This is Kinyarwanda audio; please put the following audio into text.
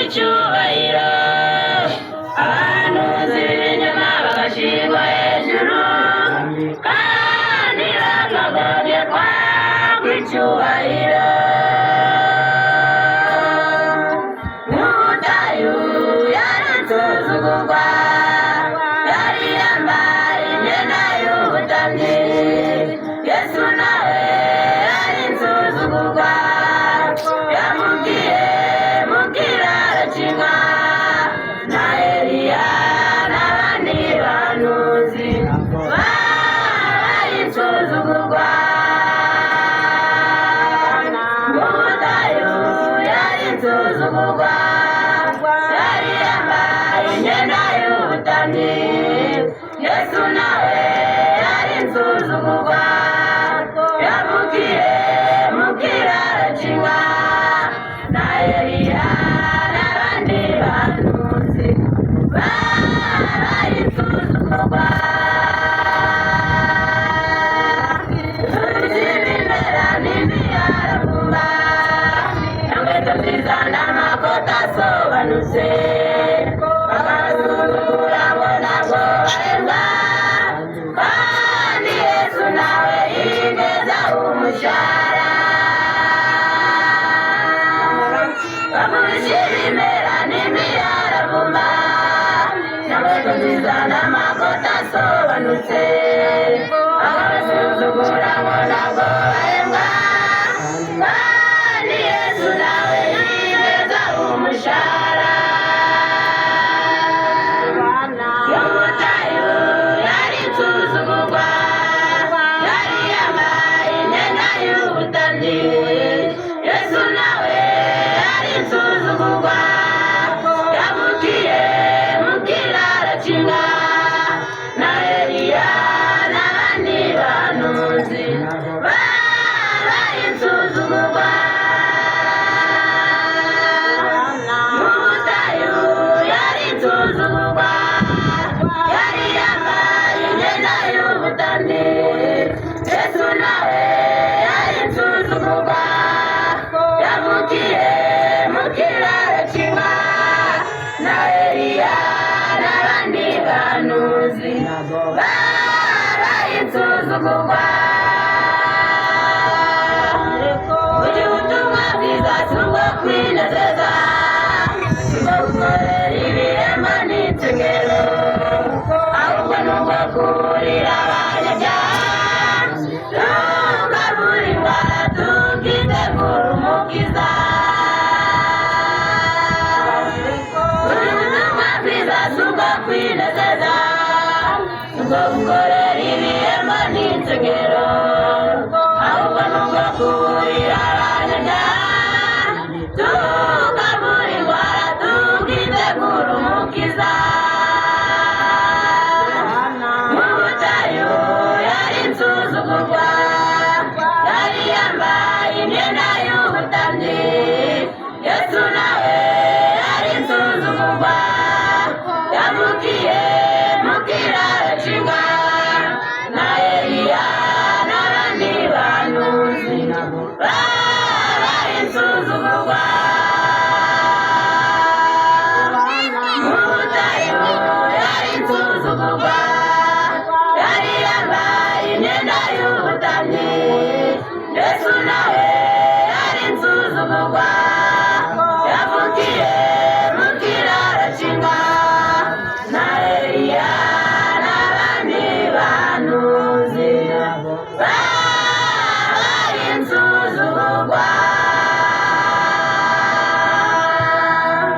Icyubahiro abahanuzi b'ibinyoma bagashyirwa hejuru kandi bakagombye kwakwa icyubahiro. Mu butayu yarasuzugurwa, yari yambaye imyenda y'ubutambyi. Yesu nawe yari insuzugurwa, yavugiye mu kiraro cy'inka na Eliya n'abandi bahanuzi bari insuzugurwa. Mu butayu yari insuzugurwa, yari yambaye imyenda y'ubutambyi. Yesu nawe yari insuzugurwa, yavugiye mu kiraro cy'inka na Eliya n'abandi bahanuzi bari insuzugurwa. Ibimera n'imiyaravumba, inkweto nziza n'amakoti asobanutse, bakabasuzugura ngo ntabwo bahembwa, kandi Yesu nawe yigezaho umushahara. Bamurisha ibimera n'imiyaravumba, inkweto nziza n'amakoti asobanutse,